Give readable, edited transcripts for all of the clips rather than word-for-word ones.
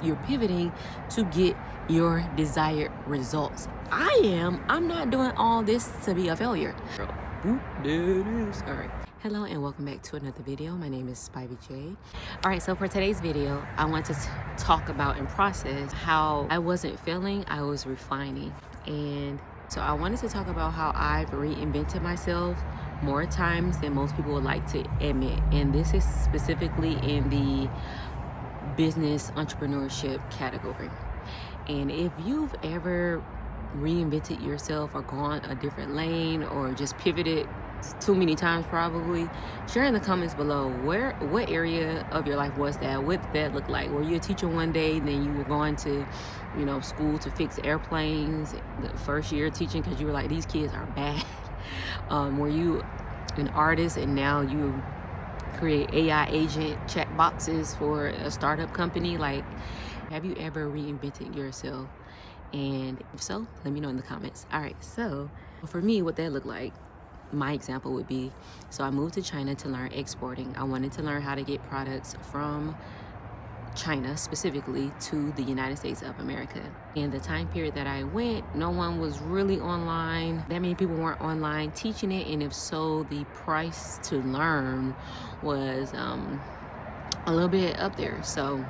You're pivoting to get your desired results. I'm not doing all this to be a failure. Oop, there it is. All right. Hello and welcome back to another video. My name is Spivey J. All right, so for today's video, I want to talk about and process how I wasn't failing, I was refining. And so I wanted to talk about how I've reinvented myself more times than most people would like to admit. And this is specifically in the business entrepreneurship category. And if you've ever reinvented yourself or gone a different lane or just pivoted too many times, probably share in the comments below what area of your life was that. What did that look like? Were you a teacher one day, then you were going to school to fix airplanes the first year teaching because you were like, these kids are bad? Were you an artist and now you create AI agent chat boxes for a startup company? Like, have you ever reinvented yourself? And if so, let me know in the comments. All right, so for me, what that looked like, my example would be, so I moved to China to learn exporting. I wanted to learn how to get products from China specifically to the United States of America. In the time period that I went, no one was really online. That many people weren't online teaching it, and if so, the price to learn was a little bit up there. So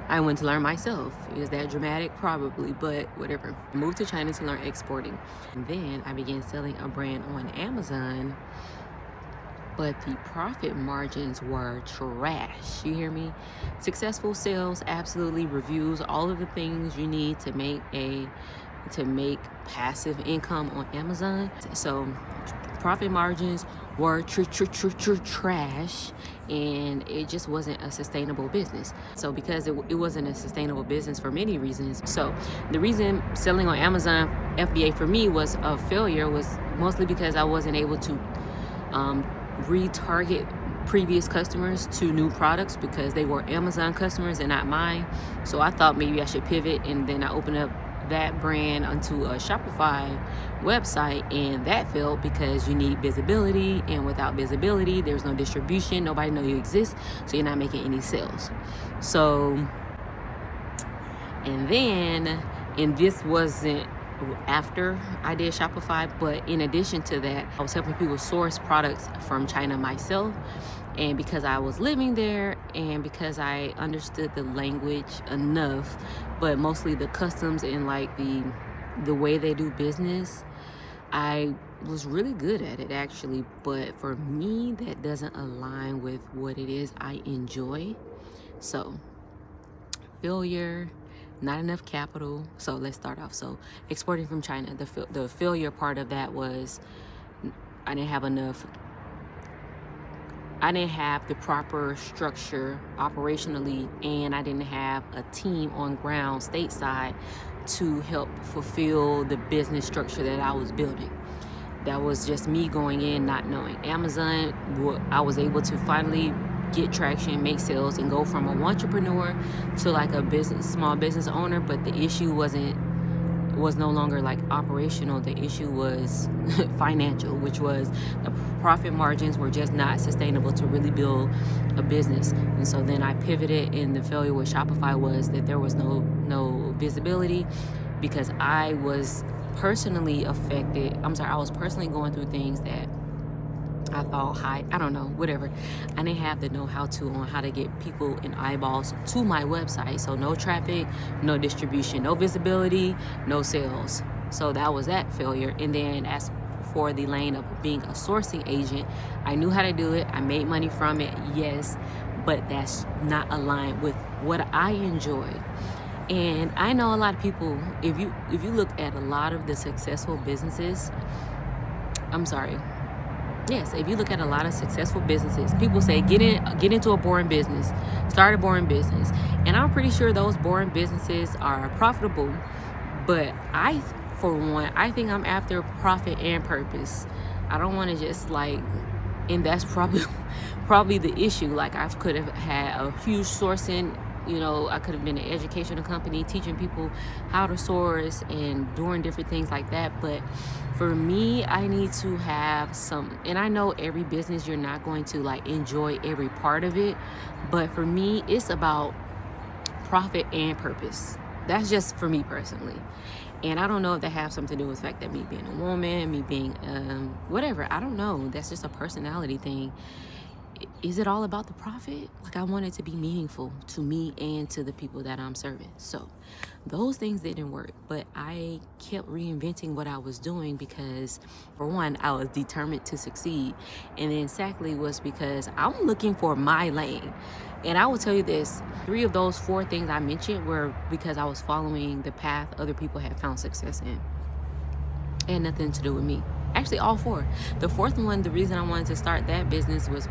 I went to learn myself. Is that dramatic? Probably, but whatever. I moved to China to learn exporting. And then I began selling a brand on Amazon, but the profit margins were trash. You hear me? Successful sales, absolutely, reviews, all of the things you need to make passive income on Amazon. So profit margins were trash, and it just wasn't a sustainable business. So because it wasn't a sustainable business for many reasons. So the reason selling on Amazon FBA for me was a failure was mostly because I wasn't able to retarget previous customers to new products because they were Amazon customers and not mine. So I thought maybe I should pivot, and then I opened up that brand onto a Shopify website, and that failed because you need visibility, and without visibility there's no distribution, nobody knows you exist, so you're not making any sales. So, and this wasn't after I did Shopify, but in addition to that, I was helping people source products from China myself. And because I was living there and because I understood the language enough, but mostly the customs and like the way they do business, I was really good at it actually. But for me, that doesn't align with what it is I enjoy. So failure, not enough capital. So let's start off. So exporting from China, the failure part of that was I didn't have the proper structure operationally, and I didn't have a team on ground stateside to help fulfill the business structure that I was building. That was just me going in, not knowing. Amazon, I was able to finally get traction, make sales, and go from a entrepreneur to like a small business owner. But the issue was no longer like operational. The issue was financial, which was the profit margins were just not sustainable to really build a business. And so then I pivoted, and the failure with Shopify was that there was no visibility because I was personally affected. I was personally going through things that I thought, I don't know, whatever. I didn't have the know-how on how to get people and eyeballs to my website. So no traffic, no distribution, no visibility, no sales. So that was that failure. And then as for the lane of being a sourcing agent, I knew how to do it. I made money from it, yes, but that's not aligned with what I enjoy. And I know a lot of people, if you look at a lot of the successful businesses, if you look at a lot of successful businesses, people say get into a boring business, start a boring business. And I'm pretty sure those boring businesses are profitable, but I think I'm after profit and purpose. I don't want to just and that's probably the issue. Like, I could have had a huge sourcing, I could have been an educational company teaching people how to source and doing different things like that. But for me, I need to have and I know every business, you're not going to enjoy every part of it. But for me, it's about profit and purpose. That's just for me personally. And I don't know if that has something to do with the fact that me being a woman, me being whatever, I don't know. That's just a personality thing. Is it all about the profit? Like, I want it to be meaningful to me and to the people that I'm serving. So those things didn't work, but I kept reinventing what I was doing because, for one, I was determined to succeed. And then secondly was because I'm looking for my lane. And I will tell you this, 3 of those 4 things I mentioned were because I was following the path other people had found success in. It had nothing to do with me. Actually, all 4. The 4th one, the reason I wanted to start that business was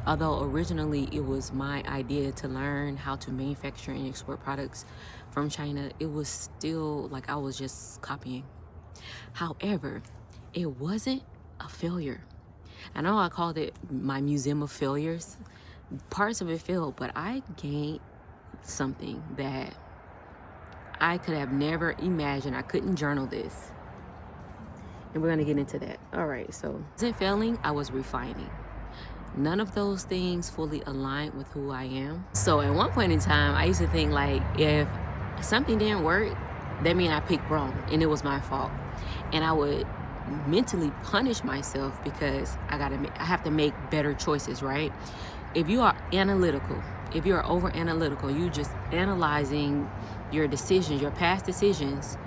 although originally it was my idea to learn how to manufacture and export products from China, it was still like I was just copying. However, it wasn't a failure. I know I called it my museum of failures. Parts of it failed, but I gained something that I could have never imagined. I couldn't journal this. And we're going to get into that. All right, so I wasn't failing, I was refining. None of those things fully aligned with who I am. So at one point in time, I used to think like, if something didn't work, that means I picked wrong and it was my fault. And I would mentally punish myself because I have to make better choices, right? If you are analytical, if you're over analytical, you just analyzing your decisions, your past decisions,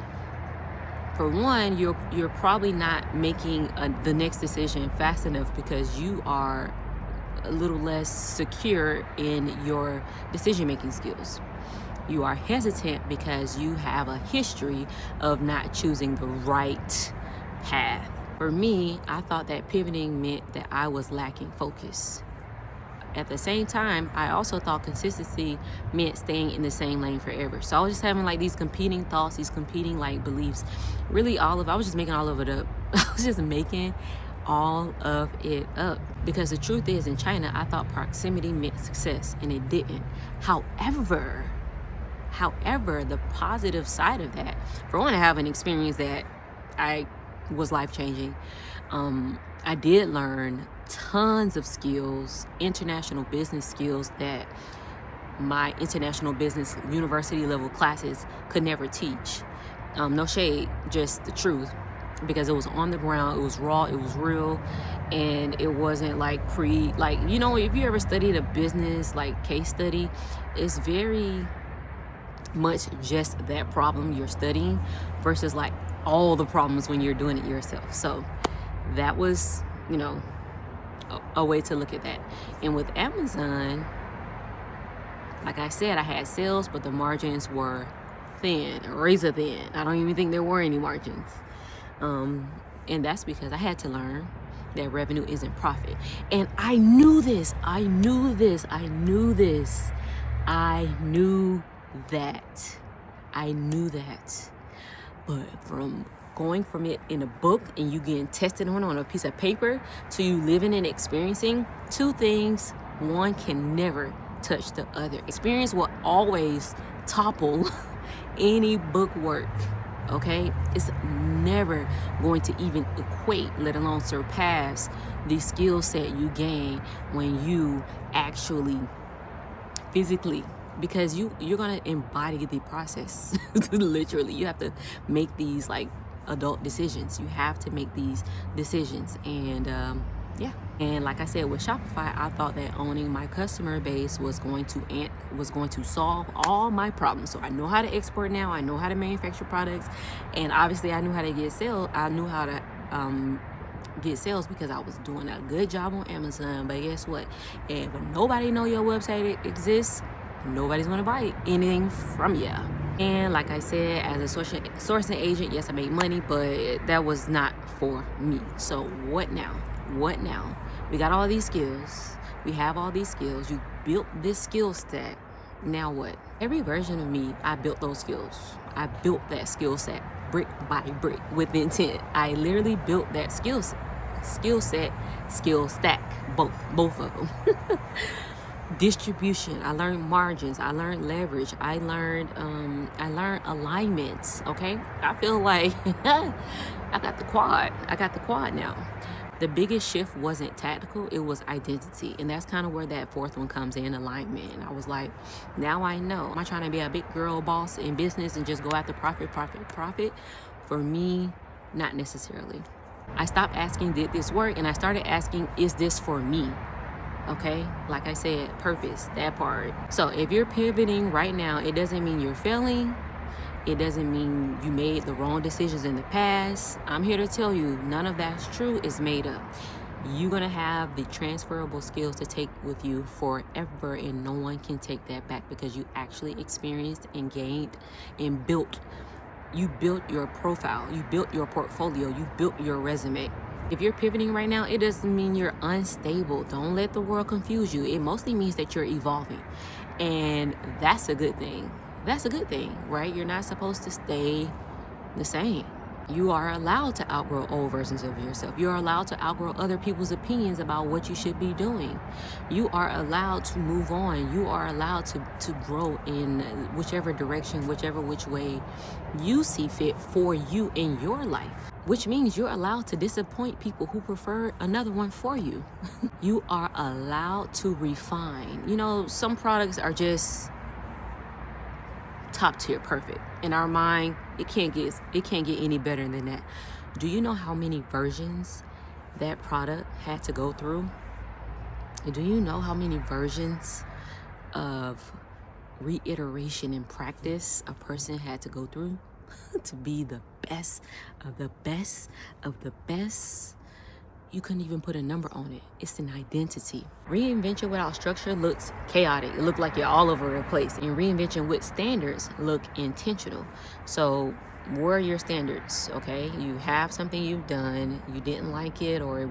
for one, you're probably not making the next decision fast enough because you are a little less secure in your decision-making skills. You are hesitant because you have a history of not choosing the right path. For me, I thought that pivoting meant that I was lacking focus. At the same time, I also thought consistency meant staying in the same lane forever. So I was just having like these competing thoughts, these competing like beliefs. Really I was just making all of it up. I was just making all of it up. Because the truth is, in China, I thought proximity meant success, and it didn't. However, the positive side of that, for one, I have an experience that I was life-changing. I did learn tons of skills, international business skills that my international business university level classes could never teach. No shade, just the truth, because it was on the ground, it was raw, it was real, and it wasn't like if you ever studied a business like case study, it's very much just that problem you're studying versus like all the problems when you're doing it yourself. So that was, a way to look at that. And with Amazon, like I said, I had sales, but the margins were thin, razor thin. I don't even think there were any margins. And that's because I had to learn that revenue isn't profit. And I knew this. I knew that. But from going from it in a book and you getting tested on a piece of paper to you living and experiencing, 2 things, one can never touch the other. Experience will always topple any book work, okay? It's never going to even equate, let alone surpass, the skill set you gain when you actually physically, because you're gonna embody the process. Literally, you have to make these like adult decisions. You have to make these decisions. And and like I said, with Shopify, I thought that owning my customer base was going to solve all my problems. So I know how to export now, I know how to manufacture products, and obviously I knew how to get sales. I knew how to get sales because I was doing a good job on Amazon. But guess what? And when nobody know your website exists, nobody's gonna buy anything from you. And like I said, as a sourcing agent, yes, I made money, but that was not for me. So what now? We got all these skills. We have all these skills. You built this skill set. Now what? Every version of me, I built those skills. I built that skill set brick by brick with intent. I literally built that skill stack, both of them. Distribution, I learned margins, I learned leverage, I learned alignments. Okay, I feel like I got the quad now. The biggest shift wasn't tactical, it was identity. And that's kind of where that fourth one comes in, alignment. And I was like, now I know. Am I trying to be a big girl boss in business and just go after profit? For me, not necessarily. I stopped asking, did this work? And I started asking, is this for me? Okay, like I said, purpose, that part. So if you're pivoting right now, it doesn't mean you're failing. It doesn't mean you made the wrong decisions in the past. I'm here to tell you, none of that's true. It's made up. You're going to have the transferable skills to take with you forever, and no one can take that back because you actually experienced and gained and built. You built your profile. You built your portfolio. You built your resume. If you're pivoting right now, it doesn't mean you're unstable. Don't let the world confuse you. It mostly means that you're evolving. And that's a good thing. That's a good thing, right? You're not supposed to stay the same. You are allowed to outgrow old versions of yourself. You're allowed to outgrow other people's opinions about what you should be doing. You are allowed to move on. You are allowed to grow in whichever direction, which way you see fit for you in your life, which means you're allowed to disappoint people who prefer another one for you. You are allowed to refine. You know, some products are just top tier perfect. In our mind, it can't get any better than that. Do you know how many versions that product had to go through? Do you know how many versions of reiteration and practice a person had to go through to be the best of the best of the best? You couldn't even put a number on it. It's an identity. Reinvention without structure looks chaotic. It looked like you're all over the place. And reinvention with standards look intentional. So where are your standards? Okay, you have something you've done, you didn't like it, or it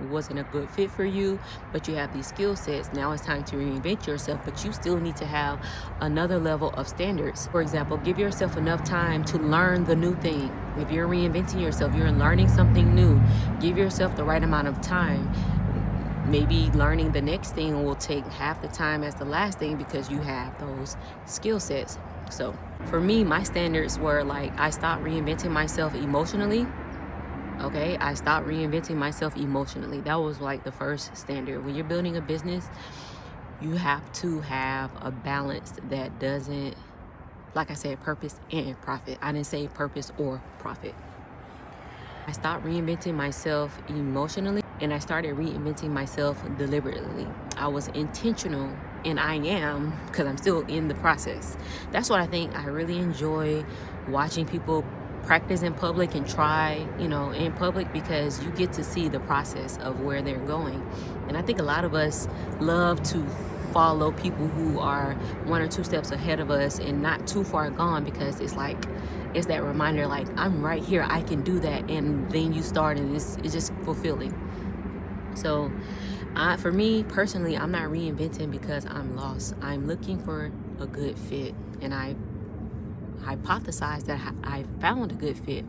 wasn't a good fit for you, but you have these skill sets. Now it's time to reinvent yourself, but you still need to have another level of standards. For example, give yourself enough time to learn the new thing. If you're reinventing yourself, you're learning something new, give yourself the right amount of time. Maybe learning the next thing will take half the time as the last thing because you have those skill sets. So for me, my standards were like, I stopped reinventing myself emotionally. Okay, I stopped reinventing myself emotionally. That was like the first standard. When you're building a business, you have to have a balance that doesn't, like I said, purpose and profit. I didn't say purpose or profit. I stopped reinventing myself emotionally and I started reinventing myself deliberately. I was intentional, and I am, because I'm still in the process. That's what I think. I really enjoy watching people practice in public and try, in public, because you get to see the process of where they're going. And I think a lot of us love to follow people who are 1 or 2 steps ahead of us and not too far gone, because it's that reminder, like, I'm right here, I can do that. And then you start, and it's just fulfilling. So for me personally, I'm not reinventing because I'm lost. I'm looking for a good fit, and I hypothesize that I found a good fit,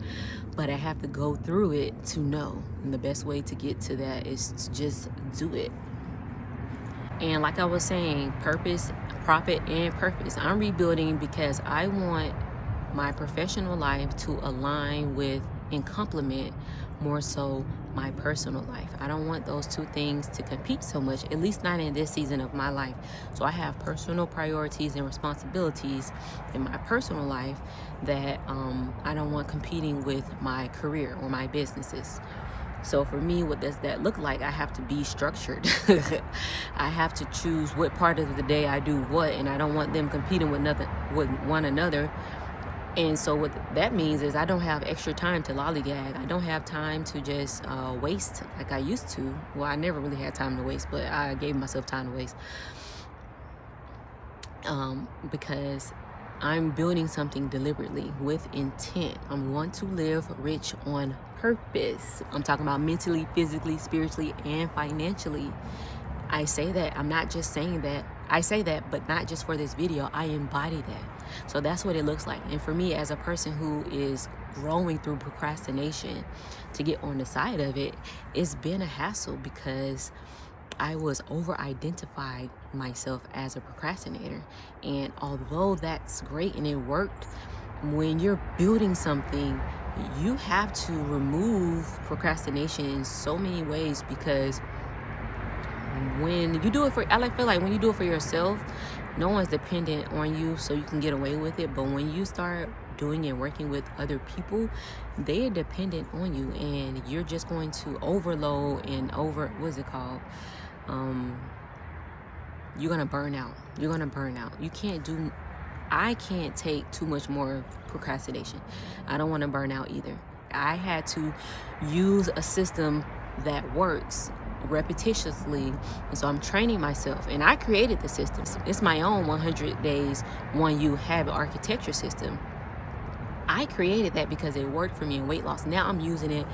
but I have to go through it to know. And the best way to get to that is to just do it. And like I was saying, purpose, profit, and purpose. I'm rebuilding because I want my professional life to align with and complement more so my personal life. I don't want those two things to compete so much, at least not in this season of my life. So I have personal priorities and responsibilities in my personal life that I don't want competing with my career or my businesses. So for me, what does that look like? I have to be structured. I have to choose what part of the day I do what, and I don't want them competing with one another. And so what that means is I don't have extra time to lollygag. I don't have time to just waste like I used to. Well, I never really had time to waste, but I gave myself time to waste because I'm building something deliberately with intent. I want to live rich on purpose. I'm talking about mentally, physically, spiritually, and financially. I say that. I'm not just saying that. I say that, but not just for this video. I embody that. So that's what it looks like. And for me, as a person who is growing through procrastination, to get on the side of it, it's been a hassle because I was over-identified myself as a procrastinator. And although that's great and it worked, when you're building something, you have to remove procrastination in so many ways, because when you do it for, I feel like when you do it for yourself, no one's dependent on you, so you can get away with it. But when you start doing and working with other people, they are dependent on you, and you're just going to overload and what's it called? You're gonna burn out. You're gonna burn out. I can't take too much more procrastination. I don't want to burn out either. I had to use a system that works repetitiously, and so I'm training myself, and I created the system. It's my own 100 days 1U habit architecture system. I created that because it worked for me in weight loss. Now I'm using it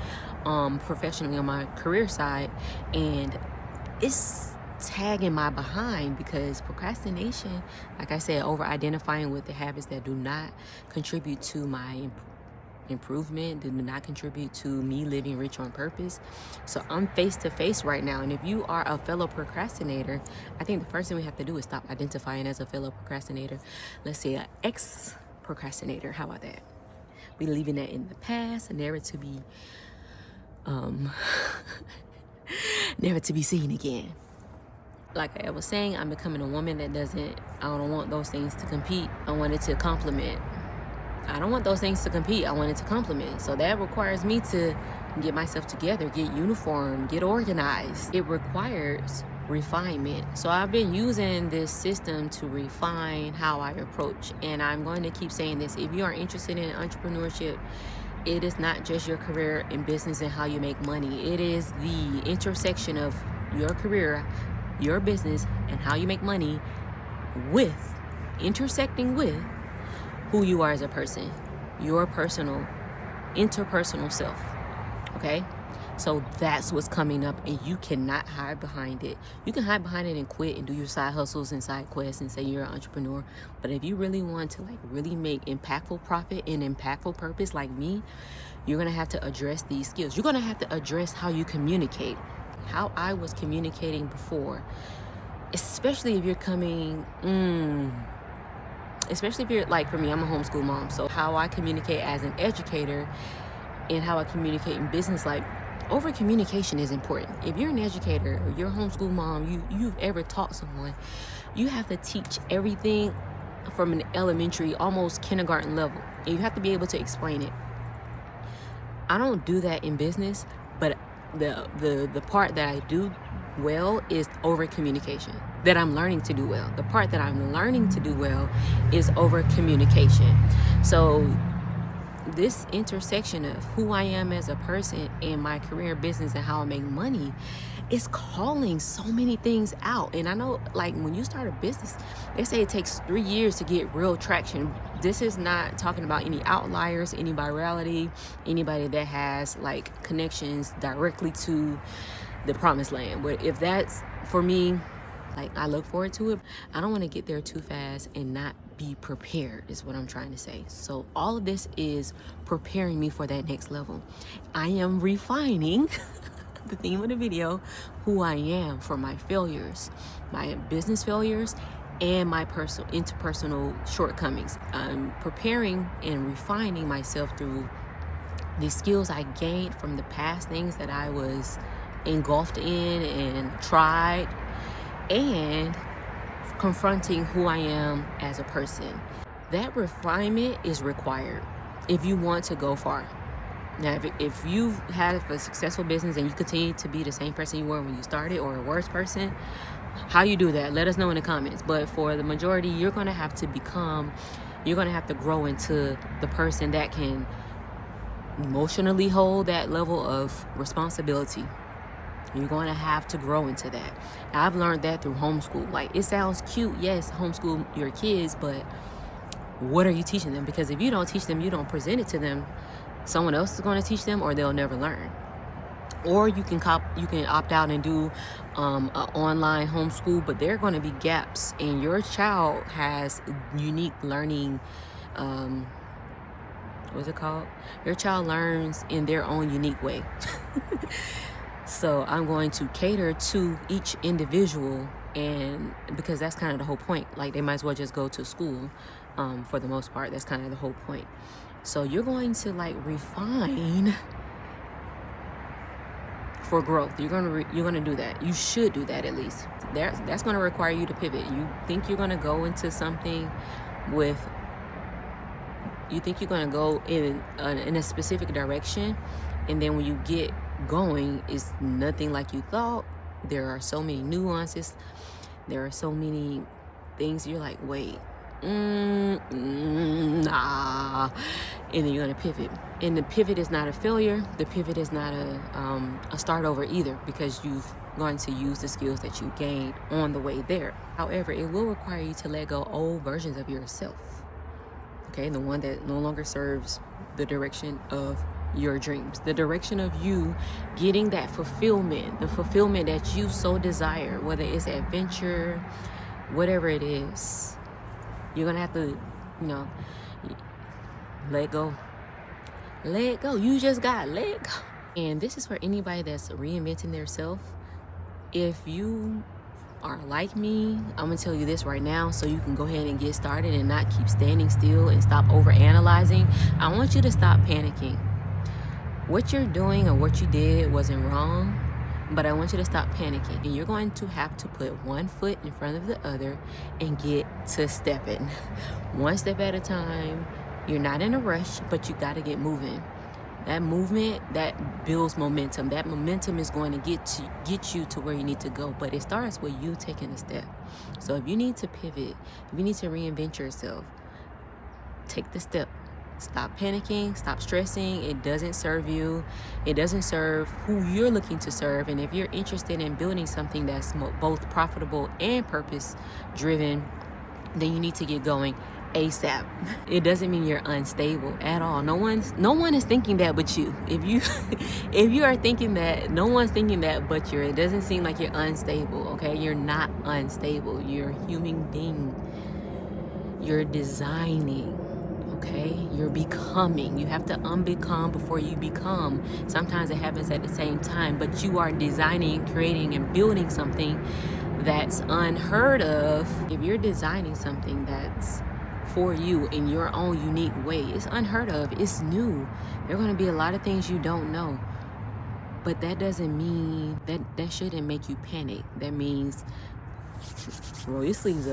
professionally on my career side, and it's tagging my behind, because procrastination, like I said, over identifying with the habits that do not contribute to my improvement, do not contribute to me living rich on purpose. So I'm face to face right now, and if you are a fellow procrastinator, I think the first thing we have to do is stop identifying as a fellow procrastinator. Let's say an ex-procrastinator. How about that? We leaving that in the past, never to be never to be seen again. Like I was saying, I'm becoming a woman that I don't want those things to compete. I want it to complement. I don't want those things to compete. I want it to complement. So that requires me to get myself together, get uniform, get organized. It requires refinement. So I've been using this system to refine how I approach. And I'm going to keep saying this. If you are interested in entrepreneurship, it is not just your career in business and how you make money. It is the intersection of your career, your business, and how you make money intersecting with who you are as a person, your interpersonal self. Okay? So that's what's coming up, and you cannot hide behind it. You can hide behind it and quit and do your side hustles and side quests and say you're an entrepreneur. But if you really want to really make impactful profit and impactful purpose like me, you're going to have to address these skills. You're going to have to address how you communicate. How I was communicating before, especially if you're especially if you're like, for me, I'm a homeschool mom. So how I communicate as an educator and how I communicate in business, over communication is important. If you're an educator or you're a homeschool mom, you've ever taught someone, you have to teach everything from an elementary, almost kindergarten level. And you have to be able to explain it. I don't do that in business, but the part that I do well is over communication, that I'm learning to do well. The part that I'm learning to do well is over communication. So this intersection of who I am as a person and my career, business, and how I make money is calling so many things out. And I know, when you start a business, they say it takes 3 years to get real traction. This is not talking about any outliers, any virality, anybody that has connections directly to the promised land. But if that's for me, I look forward to it. I don't want to get there too fast and not be prepared, is what I'm trying to say. So all of this is preparing me for that next level. I am refining the theme of the video, who I am, for my failures, my business failures, and my interpersonal shortcomings. I'm preparing and refining myself through the skills I gained from the past things that I was engulfed in and tried, and confronting who I am as a person. That refinement is required if you want to go far. Now, if you've had a successful business and you continue to be the same person you were when you started, or a worse person, how you do that, let us know in the comments. But for the majority, you're going to have to grow into the person that can emotionally hold that level of responsibility. You're going to have to grow into that. Now, I've learned that through homeschool. It sounds cute, yes, homeschool your kids, but what are you teaching them? Because if you don't teach them, you don't present it to them, someone else is going to teach them, or they'll never learn. Or you can opt out and do an online homeschool, but there are going to be gaps, and your child has unique learning. What's it called? Your child learns in their own unique way. So I'm going to cater to each individual, and because that's kind of the whole point. They might as well just go to school for the most part. That's kind of the whole point. So you're going to like refine for growth. You're gonna do that. You should do that at least. That's gonna require you to pivot. You think you're gonna go into something with. You think you're gonna go in a specific direction, and then when you get going, it's nothing like you thought. There are so many nuances. There are so many things you're like, wait, nah, and then you're gonna pivot. And the pivot is not a failure. The pivot is not a start over either, because you've going to use the skills that you gained on the way there. However, it will require you to let go old versions of yourself. Okay, the one that no longer serves the direction of your dreams, the direction of you getting that fulfillment, the fulfillment that you so desire, whether it's adventure, whatever it is. You're gonna have to, let go. Let go. You just got let go. And this is for anybody that's reinventing their self. If you are like me, I'm gonna tell you this right now so you can go ahead and get started and not keep standing still and stop over analyzing. I want you to stop panicking. What you're doing or what you did wasn't wrong, but I want you to stop panicking. And you're going to have to put one foot in front of the other and get to stepping. One step at a time. You're not in a rush, but you got to get moving. That movement, that builds momentum. That momentum is going to get you to where you need to go. But it starts with you taking a step. So if you need to pivot, if you need to reinvent yourself, take the step. Stop panicking, stop stressing. It doesn't serve you. It doesn't serve who you're looking to serve. And if you're interested in building something that's both profitable and purpose-driven, then you need to get going ASAP. It doesn't mean you're unstable at all. No one is thinking that but you. If you are thinking that, no one's thinking that but you. It doesn't seem like you're unstable, okay? You're not unstable. You're a human being. You're designing, okay? You're becoming. You have to unbecome before you become. Sometimes it happens at the same time, but you are designing, creating, and building something that's unheard of. If you're designing something that's for you in your own unique way, it's unheard of. It's new. There are going to be a lot of things you don't know, but that doesn't mean that shouldn't make you panic. That means roll your sleeves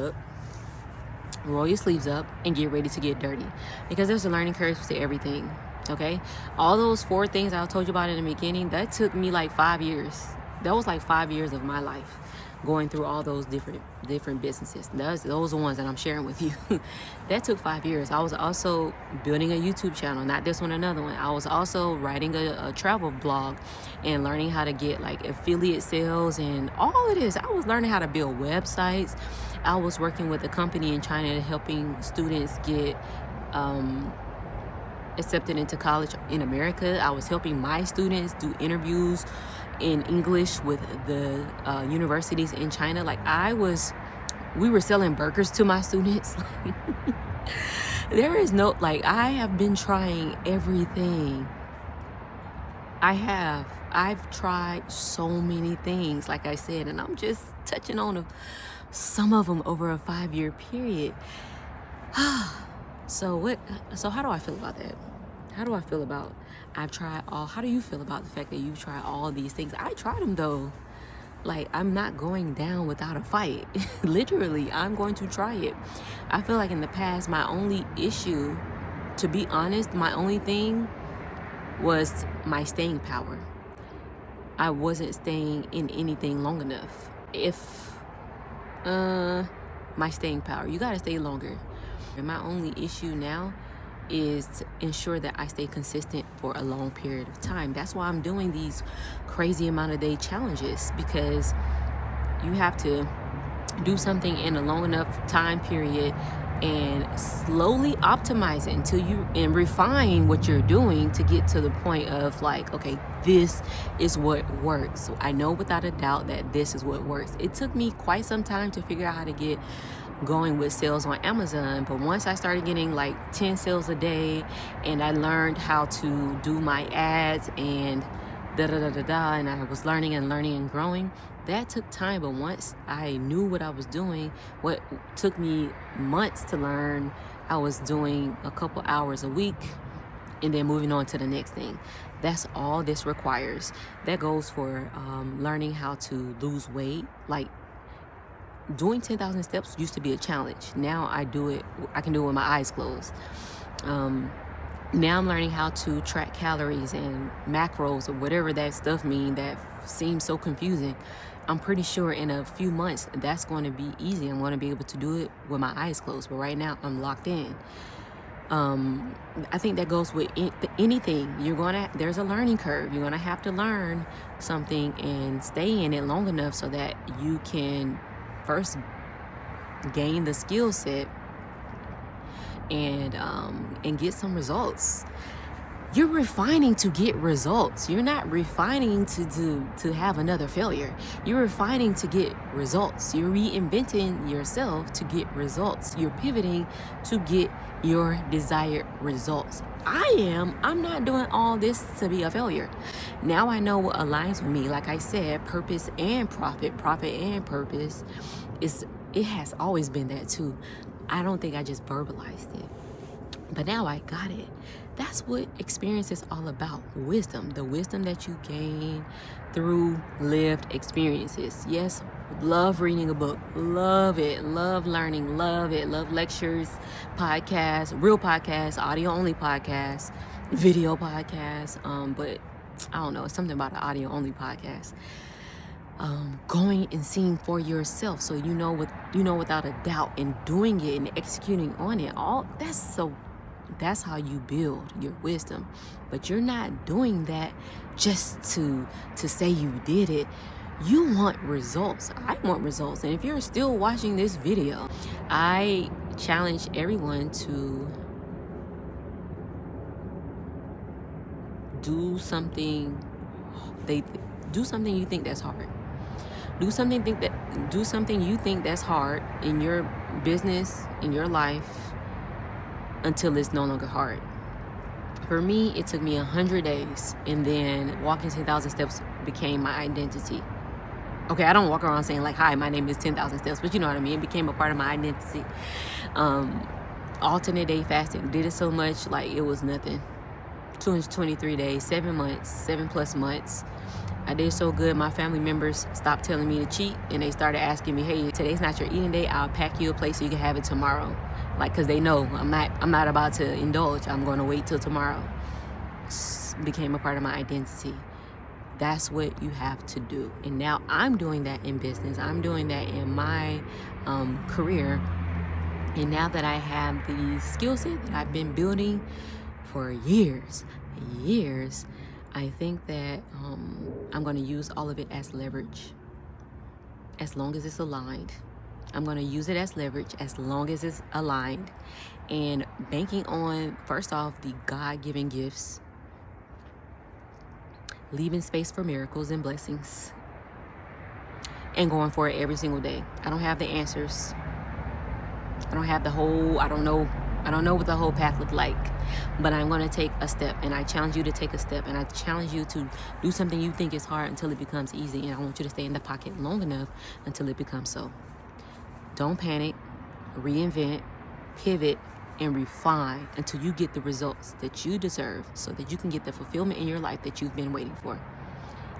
up and get ready to get dirty, because there's a learning curve to everything. Okay, all those 4 things I told you about in the beginning, that took me like 5 years. That was like 5 years of my life, going through all those different businesses. Those are the ones that I'm sharing with you. That took 5 years. I was also building a YouTube channel, not this one, another one. I was also writing a travel blog and learning how to get like affiliate sales and all of this. I was learning how to build websites. I was working with a company in China helping students get accepted into college in America. I was helping my students do interviews in English with the universities in China. Like we were selling burgers to my students. There is no, like, I have been trying everything. I've tried so many things, like I said, and I'm just touching on some of them over a 5-year period. So how do I feel about that? How do I feel about how do you feel about the fact that you've tried all these things? I tried them though. Like, I'm not going down without a fight. Literally, I'm going to try it. I feel like in the past, my only issue, to be honest, my only thing was my staying power. I wasn't staying in anything long enough. My staying power, you gotta stay longer. And my only issue now is to ensure that I stay consistent for a long period of time. That's why I'm doing these crazy amount of day challenges, because you have to do something in a long enough time period and slowly optimize it and refine what you're doing to get to the point of like, okay, this is what works. So I know without a doubt that this is what works. It took me quite some time to figure out how to get going with sales on Amazon, but once I started getting like 10 sales a day and I learned how to do my ads and and I was learning and growing, that took time. But once I knew what I was doing, what took me months to learn, I was doing a couple hours a week and then moving on to the next thing. That's all this requires. That goes for learning how to lose weight. Like, doing 10,000 steps used to be a challenge. Now I can do it with my eyes closed. Now I'm learning how to track calories and macros or whatever that stuff means that seems so confusing. I'm pretty sure in a few months that's going to be easy. I'm going to be able to do it with my eyes closed. But right now I'm locked in. I think that goes with anything. There's a learning curve. You're going to have to learn something and stay in it long enough so that you can first gain the skill set and get some results. You're refining to get results. You're not refining to have another failure. You're refining to get results. You're reinventing yourself to get results. You're pivoting to get your desired results. I'm not doing all this to be a failure. Now I know what aligns with me. Like I said, purpose and profit and purpose it has always been that too. I don't think I just verbalized it, but now I got it. That's what experience is all about. Wisdom, the wisdom that you gain through lived experiences. Yes, love reading a book, love it, love learning, love it, love lectures, podcasts, real podcasts, audio only podcasts, video podcasts, but I don't know, it's something about an audio only podcast. Going and seeing for yourself, so you know without a doubt, and doing it and executing on it. That's how you build your wisdom. But you're not doing that just to say you did it. You want results. I want results. And if you're still watching this video, I challenge everyone to do something you think that's hard. Do something you think that's hard in your business, in your life, until it's no longer hard. For me, it took me 100 days, and then walking 10,000 steps became my identity. Okay, I don't walk around saying like, hi, my name is 10,000 steps, but you know what I mean. It became a part of my identity. Alternate day fasting, did it so much like it was nothing. 223 days, 7+ months. I did so good, my family members stopped telling me to cheat, and they started asking me, hey, today's not your eating day, I'll pack you a plate so you can have it tomorrow. Like, because they know I'm not about to indulge. I'm going to wait till tomorrow. Became a part of my identity. That's what you have to do. And now I'm doing that in business. I'm doing that in my career. And now that I have the skill set that I've been building for years, I think that I'm going to use all of it as leverage, as long as it's aligned. I'm going to use it as leverage as long as it's aligned, and banking on, first off, the God-given gifts, leaving space for miracles and blessings, and going for it every single day. I don't have the answers. I don't know what the whole path looked like, but I'm going to take a step, and I challenge you to take a step, and I challenge you to do something you think is hard until it becomes easy, and I want you to stay in the pocket long enough until it becomes so. Don't panic, reinvent, pivot, and refine until you get the results that you deserve, so that you can get the fulfillment in your life that you've been waiting for.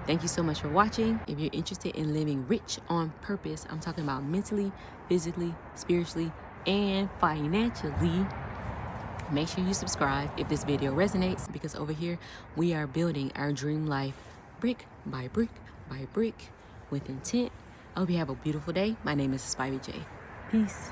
Thank you so much for watching. If you're interested in living rich on purpose, I'm talking about mentally, physically, spiritually, and financially, make sure you subscribe if this video resonates, because over here we are building our dream life brick by brick by brick with intent. I hope you have a beautiful day. My name is Spivey J. Peace.